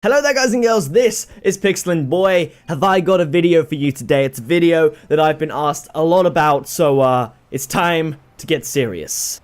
Hello there guys and girls, this is Pixel and boy, have I got a video for you today. It's a video that I've been asked a lot about, so it's time to get serious.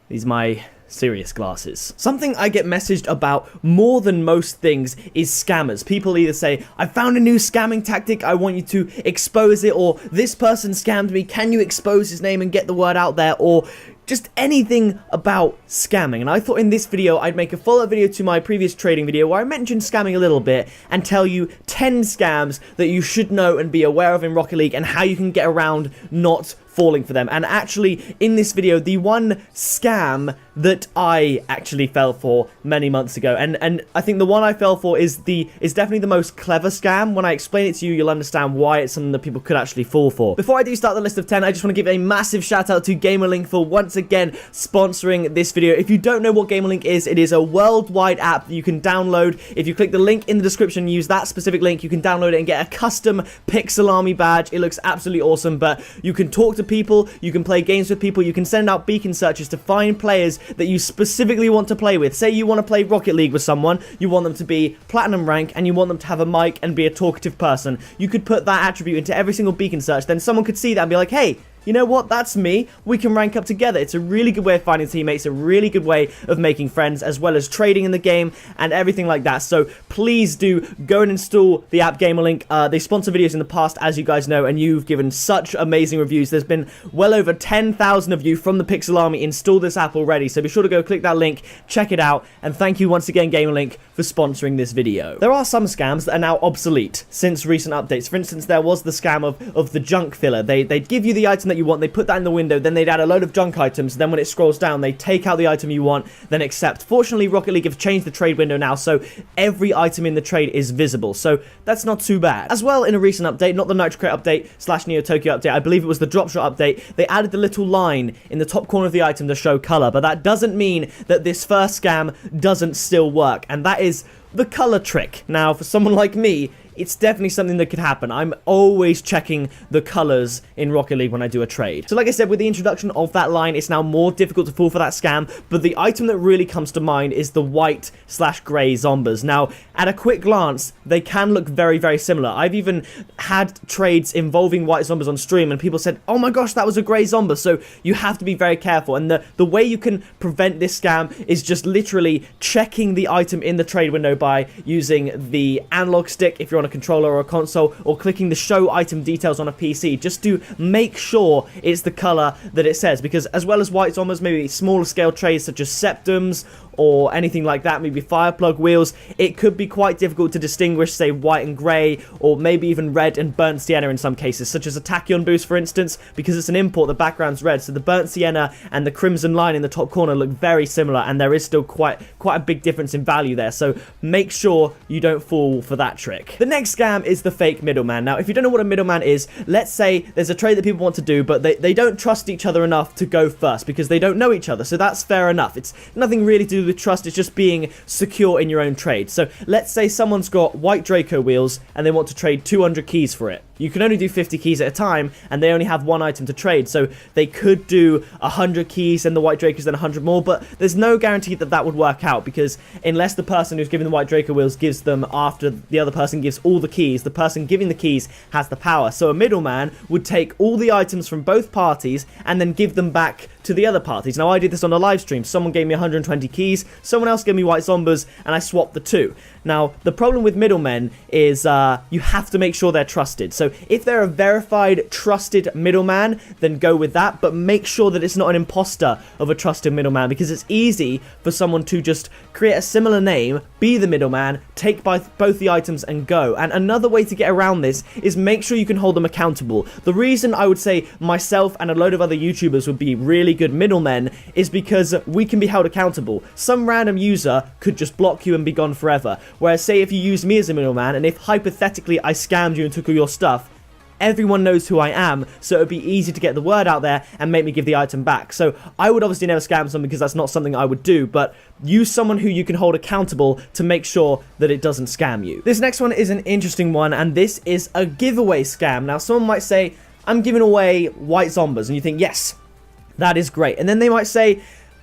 These are my serious glasses. Something I get messaged about more than most things is scammers. People either say, I found a new scamming tactic, I want you to expose it, or this person scammed me, can you expose his name and get the word out there, or just anything about scamming. And I thought in this video I'd make a follow-up video to my previous trading video where I mentioned scamming a little bit and tell you 10 scams that you should know and be aware of in Rocket League and how you can get around not falling for them. And actually in this video, the one scam that I actually fell for many months ago, and I think the one I fell for is definitely the most clever scam. When I explain it to you, you'll understand why it's something that people could actually fall for. Before I do start the list of 10, I just want to give a massive shout out to GamerLink for once again sponsoring this video. If you don't know what GamerLink is, it is a worldwide app that you can download. If you click the link in the description and use that specific link, you can download it and get a custom Pixel Army badge. It looks absolutely awesome, but you can talk to people, you can play games with people, you can send out beacon searches to find players that you specifically want to play with. Say you want to play Rocket League with someone, you want them to be platinum rank, and you want them to have a mic and be a talkative person. You could put that attribute into every single beacon search, then someone could see that and be like, hey, you know what, that's me, we can rank up together. It's a really good way of finding teammates, a really good way of making friends, as well as trading in the game and everything like that. So please do go and install the app GamerLink. They sponsor videos in the past, as you guys know, and you've given such amazing reviews. There's been well over 10,000 of you from the Pixel Army install this app already, so be sure to go click that link, check it out, and thank you once again GamerLink for sponsoring this video. There are some scams that are now obsolete since recent updates. For instance, there was the scam of the junk filler. They'd give you the item that you want, they put that in the window, then they'd add a load of junk items, then when it scrolls down, they take out the item you want, then accept. Fortunately, Rocket League have changed the trade window now, so every item in the trade is visible, so that's not too bad. As well, in a recent update, not the Nitro Crate update / Neo Tokyo update, I believe it was the Dropshot update, they added the little line in the top corner of the item to show color, but that doesn't mean that this first scam doesn't still work, and that is the color trick. Now, for someone like me, it's definitely something that could happen. I'm always checking the colors in Rocket League when I do a trade. So like I said, with the introduction of that line, it's now more difficult to fall for that scam, but the item that really comes to mind is the white / grey Zombas. Now, at a quick glance, they can look very, very similar. I've even had trades involving white Zombas on stream, and people said, oh my gosh, that was a grey Zomba, so you have to be very careful. And the way you can prevent this scam is just literally checking the item in the trade window by using the analog stick, if you're on a controller or a console, or clicking the show item details on a PC, just to make sure it's the color that it says, because as well as white Zombas, maybe smaller scale trades such as septums or anything like that, maybe fireplug wheels, it could be quite difficult to distinguish, say, white and grey, or maybe even red and burnt sienna in some cases, such as a tachyon boost, for instance. Because it's an import, the background's red, so the burnt sienna and the crimson line in the top corner look very similar, and there is still quite a big difference in value there, so make sure you don't fall for that trick. The next scam is the fake middleman. Now, if you don't know what a middleman is, let's say there's a trade that people want to do, but they don't trust each other enough to go first because they don't know each other, so that's fair enough. It's nothing really to do with trust, it's just being secure in your own trade. So let's say someone's got white Draco wheels and they want to trade 200 keys for it. You can only do 50 keys at a time, and they only have one item to trade, so they could do 100 keys and the white Dracos, then 100 more, but there's no guarantee that that would work out, because unless the person who's giving the white Draco wheels gives them after the other person gives all the keys, the person giving the keys has the power. So a middleman would take all the items from both parties and then give them back to the other parties. Now, I did this on a live stream. Someone gave me 120 keys, someone else gave me white Zombas, and I swapped the two. Now, the problem with middlemen is you have to make sure they're trusted. So if they're a verified, trusted middleman, then go with that, but make sure that it's not an imposter of a trusted middleman, because it's easy for someone to just create a similar name, be the middleman, take both the items and go. And another way to get around this is make sure you can hold them accountable. The reason I would say myself and a load of other YouTubers would be really good middlemen is because we can be held accountable. Some random user could just block you and be gone forever. Whereas, say if you use me as a middleman, and if hypothetically I scammed you and took all your stuff, everyone knows who I am, so it would be easy to get the word out there and make me give the item back. So I would obviously never scam someone, because that's not something I would do, but use someone who you can hold accountable to make sure that it doesn't scam you. This next one is an interesting one, and this is a giveaway scam. Now, someone might say, I'm giving away white Zombas, and you think, yes, that is great. And then they might say,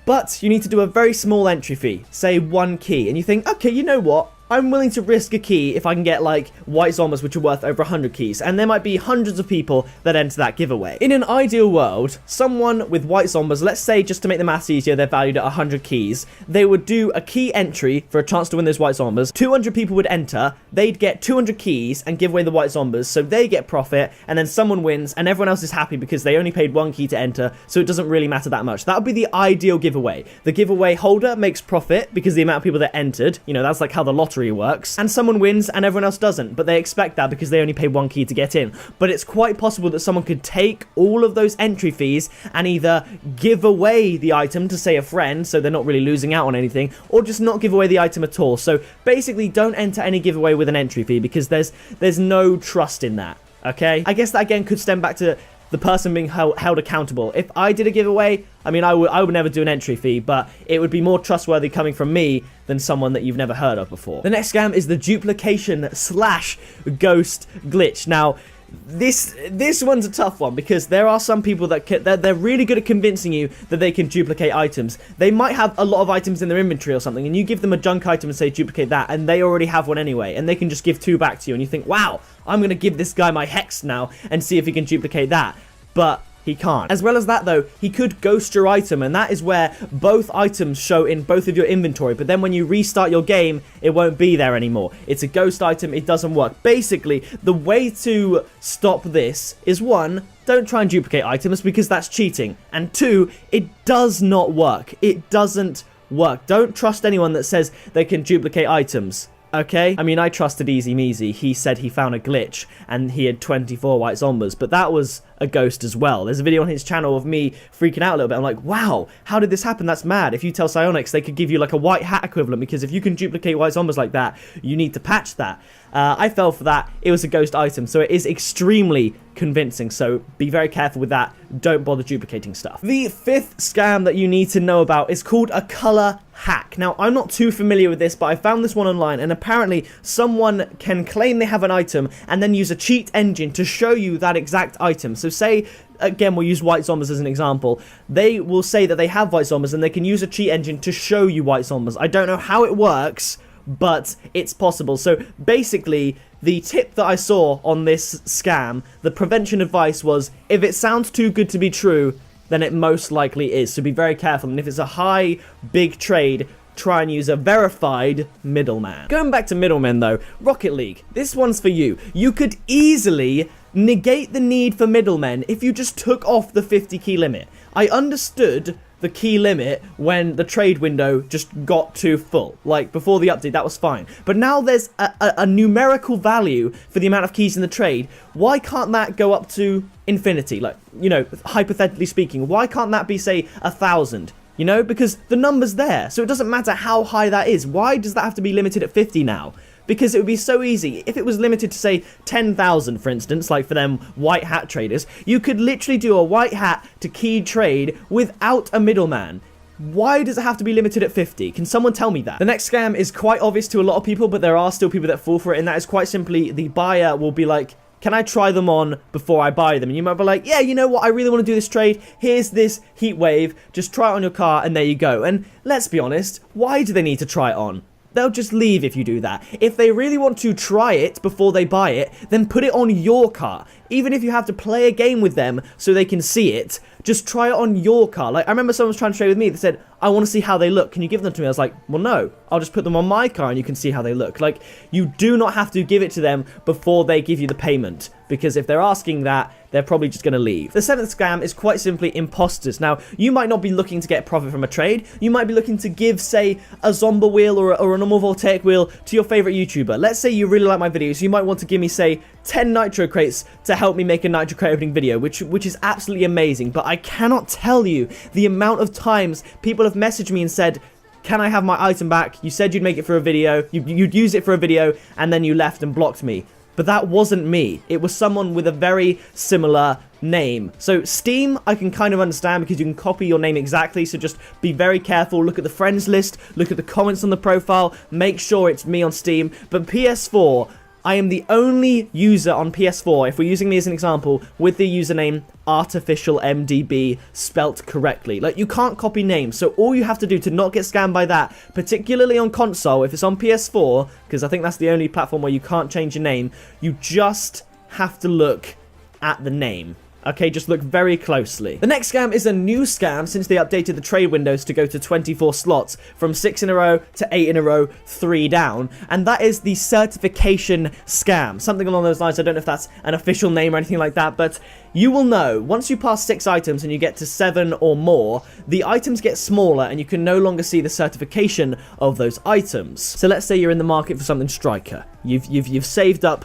But you need to do a very small entry fee, say 1 key, and you think, okay, you know what? I'm willing to risk a key if I can get, like, white zombies which are worth over 100 keys, and there might be hundreds of people that enter that giveaway. In an ideal world, someone with white zombies, let's say, just to make the maths easier, they're valued at 100 keys, they would do a key entry for a chance to win those white zombies. 200 people would enter, they'd get 200 keys and give away the white zombies, so they get profit, and then someone wins, and everyone else is happy because they only paid 1 key to enter, so it doesn't really matter that much. That would be the ideal giveaway. The giveaway holder makes profit because the amount of people that entered, you know, that's like how the lottery works, and someone wins and everyone else doesn't, but they expect that because they only pay 1 key to get in. But it's quite possible that someone could take all of those entry fees and either give away the item to, say, a friend, so they're not really losing out on anything, or just not give away the item at all. So basically, don't enter any giveaway with an entry fee because there's no trust in that, okay? I guess that again could stem back to the person being held accountable. If I did a giveaway, I mean, I would never do an entry fee, but it would be more trustworthy coming from me than someone that you've never heard of before. The next scam is the duplication / ghost glitch. Now, this one's a tough one because there are some people that they're really good at convincing you that they can duplicate items. They might have a lot of items in their inventory or something, and you give them a junk item and say duplicate that, and they already have one anyway, and they can just give 2 back to you, and you think, wow, I'm gonna give this guy my hex now and see if he can duplicate that. But he can't. As well as that, though, he could ghost your item, and that is where both items show in both of your inventory, but then when you restart your game, it won't be there anymore. It's a ghost item, it doesn't work. Basically, the way to stop this is 1, don't try and duplicate items because that's cheating, and 2, it does not work. It doesn't work. Don't trust anyone that says they can duplicate items. Okay? I mean, I trusted Easy Measy. He said he found a glitch and he had 24 white zombies, but that was a ghost as well. There's a video on his channel of me freaking out a little bit. I'm like, wow, how did this happen? That's mad. If you tell Psionics, they could give you like a white hat equivalent, because if you can duplicate white zombies like that, you need to patch that. I fell for that. It was a ghost item, so it is extremely convincing, so be very careful with that. Don't bother duplicating stuff. The 5th scam that you need to know about is called a color hack. Now, I'm not too familiar with this, but I found this one online, and apparently someone can claim they have an item and then use a cheat engine to show you that exact item. So say, again, we'll use white zombies as an example. They will say that they have white zombies and they can use a cheat engine to show you white zombies. I don't know how it works, but it's possible. So basically, the tip that I saw on this scam, the prevention advice was, if it sounds too good to be true, then it most likely is. So be very careful. And if it's a high, big trade, try and use a verified middleman. Going back to middlemen though, Rocket League, this one's for you. You could easily negate the need for middlemen if you just took off the 50 key limit. I understood the key limit when the trade window just got too full. Like, before the update, that was fine. But now there's a numerical value for the amount of keys in the trade. Why can't that go up to infinity? Like, you know, hypothetically speaking, why can't that be, say, 1,000? You know, because the number's there, so it doesn't matter how high that is. Why does that have to be limited at 50 now? Because it would be so easy. If it was limited to, say, 10,000, for instance, like for them white hat traders, you could literally do a white hat to key trade without a middleman. Why does it have to be limited at 50? Can someone tell me that? The next scam is quite obvious to a lot of people, but there are still people that fall for it, and that is quite simply the buyer will be like, can I try them on before I buy them? And you might be like, yeah, you know what? I really want to do this trade. Here's this heat wave. Just try it on your car, and there you go. And let's be honest, why do they need to try it on? They'll just leave if you do that. If they really want to try it before they buy it, then put it on your car. Even if you have to play a game with them so they can see it, just try it on your car. Like, I remember someone was trying to trade with me. They said, I want to see how they look. Can you give them to me? I was like, well, no. I'll just put them on my car and you can see how they look. Like, you do not have to give it to them before they give you the payment. Because if they're asking that, they're probably just going to leave. The 7th scam is quite simply imposters. Now, you might not be looking to get profit from a trade. You might be looking to give, say, a zombie wheel or a normal voltaic wheel to your favorite YouTuber. Let's say you really like my videos. You might want to give me, say, 10 nitro crates to help me make a nitro crate opening video, which is absolutely amazing. But I cannot tell you the amount of times people have messaged me and said, can I have my item back? You said you'd make it for a video. You'd use it for a video, and then you left and blocked me. But that wasn't me. It was someone with a very similar name. So Steam, I can kind of understand because you can copy your name exactly. So just be very careful. Look at the friends list. Look at the comments on the profile. Make sure it's me on Steam. But PS4, I am the only user on PS4, if we're using me as an example, with the username artificialmdb spelt correctly. Like, you can't copy names, so all you have to do to not get scammed by that, particularly on console, if it's on PS4, because I think that's the only platform where you can't change your name, you just have to look at the name. Okay, just look very closely. The next scam is a new scam since they updated the trade windows to go to 24 slots from 6 in a row to 8 in a row, 3 down. And that is the certification scam. Something along those lines. I don't know if that's an official name or anything like that, but you will know once you pass 6 items and you get to 7 or more, the items get smaller and you can no longer see the certification of those items. So let's say you're in the market for something striker. You've saved up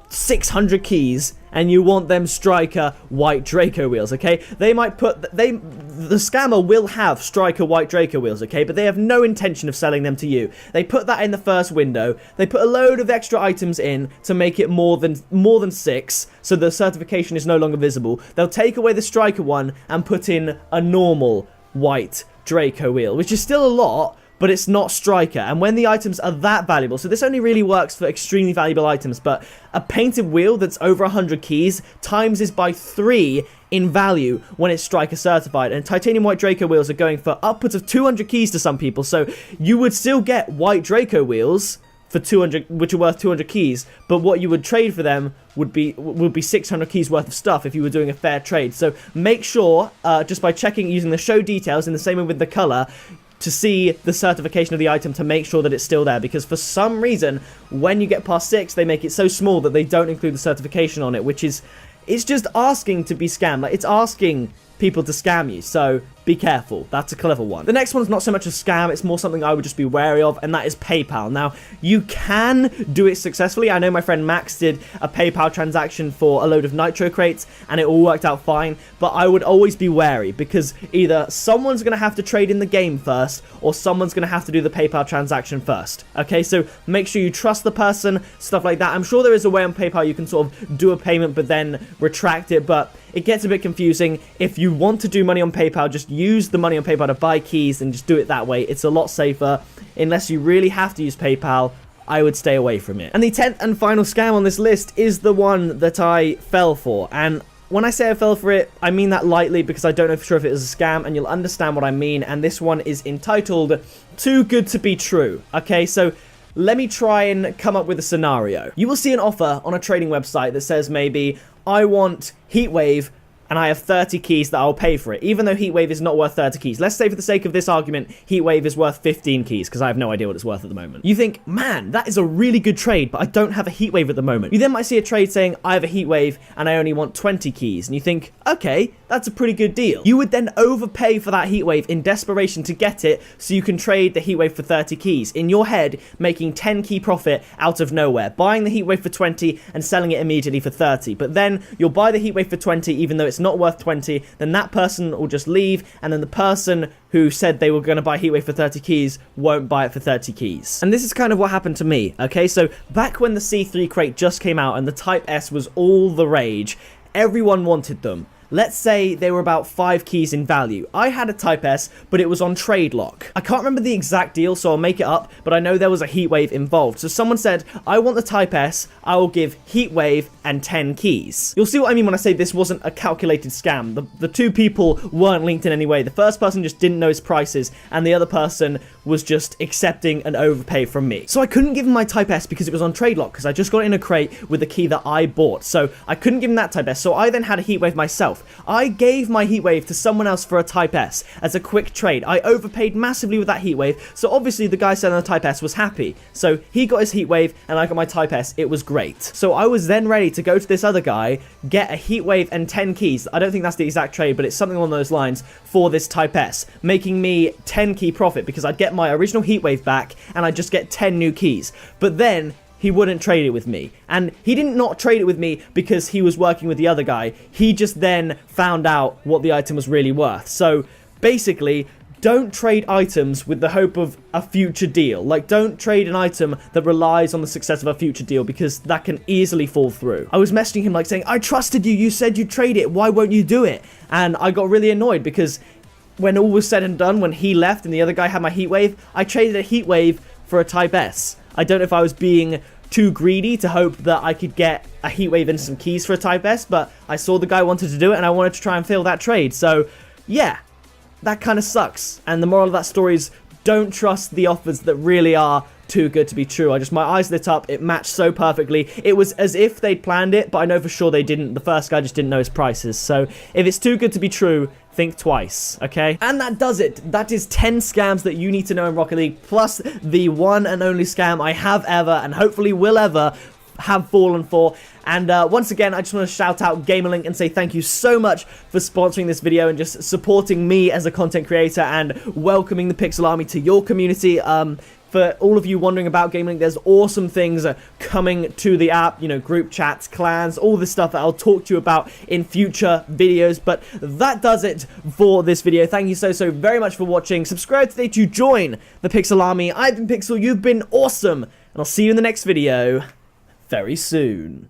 600 keys and you want them striker white Draco wheels, okay? They might put the scammer will have striker white Draco wheels, okay? But they have no intention of selling them to you. They put that in the first window. They put a load of extra items in to make it more than 6, so the certification is no longer visible. They'll take away the striker one and put in a normal white Draco wheel, which is still a lot, but it's not striker. And when the items are that valuable, so this only really works for extremely valuable items, but a painted wheel that's over 100 keys times is by 3 in value when it's striker certified. And titanium white Draco wheels are going for upwards of 200 keys to some people, so you would still get white Draco wheels for 200, which are worth 200 keys, but what you would trade for them would be 600 keys worth of stuff if you were doing a fair trade. So make sure, just by checking using the show details in the same way with the color, to see the certification of the item to make sure that it's still there, because for some reason when you get past 6 they make it so small that they don't include the certification on it, which is, it's just asking to be scammed. Like, it's asking people to scam you, so be careful. That's a clever one. The next one's not so much a scam, it's more something I would just be wary of, and that is PayPal. Now, you can do it successfully. I know my friend Max did a PayPal transaction for a load of nitro crates, and it all worked out fine, but I would always be wary, because either someone's going to have to trade in the game first, or someone's going to have to do the PayPal transaction first. Okay, so make sure you trust the person, stuff like that. I'm sure there is a way on PayPal you can sort of do a payment but then retract it, but it gets a bit confusing. If you want to do money on PayPal, just use the money on PayPal to buy keys and just do it that way. It's a lot safer. Unless you really have to use PayPal, I would stay away from it. And the 10th and final scam on this list is the one that I fell for. And when I say I fell for it, I mean that lightly, because I don't know for sure if it is a scam, and you'll understand what I mean. And this one is entitled Too Good to Be True. Okay, so let me try and come up with a scenario. You will see an offer on a trading website that says maybe, I want Heatwave and I have 30 keys that I'll pay for it, even though Heatwave is not worth 30 keys. Let's say for the sake of this argument, Heatwave is worth 15 keys, because I have no idea what it's worth at the moment. You think, man, that is a really good trade, but I don't have a Heatwave at the moment. You then might see a trade saying, I have a Heatwave and I only want 20 keys, and you think, okay, that's a pretty good deal. You would then overpay for that Heatwave in desperation to get it, so you can trade the Heatwave for 30 keys. In your head, making 10 key profit out of nowhere, buying the Heatwave for 20 and selling it immediately for 30. But then you'll buy the Heatwave for 20, even though it's not worth 20, then that person will just leave, and then the person who said they were going to buy Heatwave for 30 keys won't buy it for 30 keys. And this is kind of what happened to me, okay? So back when the C3 crate just came out and the Type S was all the rage, everyone wanted them. Let's say they were about 5 keys in value. I had a Type S, but it was on trade lock. I can't remember the exact deal, so I'll make it up, but I know there was a Heatwave involved. So someone said, I want the Type S, I will give Heatwave and 10 keys. You'll see what I mean when I say this wasn't a calculated scam. The two people weren't linked in any way. The first person just didn't know his prices, and the other person was just accepting an overpay from me. So I couldn't give him my Type S because it was on trade lock, because I just got it in a crate with the key that I bought. So I couldn't give him that Type S, so I then had a Heatwave myself. I gave my Heatwave to someone else for a Type S as a quick trade. I overpaid massively with that Heatwave, so obviously the guy selling the Type S was happy. So he got his Heatwave and I got my Type S. It was great. So I was then ready to go to this other guy, get a Heatwave and 10 keys. I don't think that's the exact trade, but it's something along those lines for this Type S, making me 10 key profit, because I'd get my original Heatwave back and I'd just get 10 new keys. But then he wouldn't trade it with me. And he didn't not trade it with me because he was working with the other guy. He just then found out what the item was really worth. So basically, don't trade items with the hope of a future deal. Like, don't trade an item that relies on the success of a future deal, because that can easily fall through. I was messaging him like saying, I trusted you, you said you'd trade it, why won't you do it? And I got really annoyed because when all was said and done, when he left and the other guy had my Heatwave, I traded a Heatwave for a Type S. I don't know if I was being too greedy to hope that I could get a Heatwave and some keys for a Type S, but I saw the guy wanted to do it, and I wanted to try and fill that trade. So, yeah, that kind of sucks. And the moral of that story is, don't trust the offers that really are too good to be true. My eyes lit up. It matched so perfectly. It was as if they'd planned it, but I know for sure they didn't. The first guy just didn't know his prices. So if it's too good to be true, think twice, okay? And that does it. That is 10 scams that you need to know in Rocket League, plus the one and only scam I have ever, and hopefully will ever, have fallen for. And once again, I just want to shout out Gamerlink and say thank you so much for sponsoring this video and just supporting me as a content creator and welcoming the Pixel Army to your community. For all of you wondering about Gamerlink, there's awesome things coming to the app, you know, group chats, clans, all this stuff that I'll talk to you about in future videos. But that does it for this video. Thank you so very much for watching. Subscribe today to join the Pixel Army. I've been Pixel, you've been awesome, and I'll see you in the next video very soon.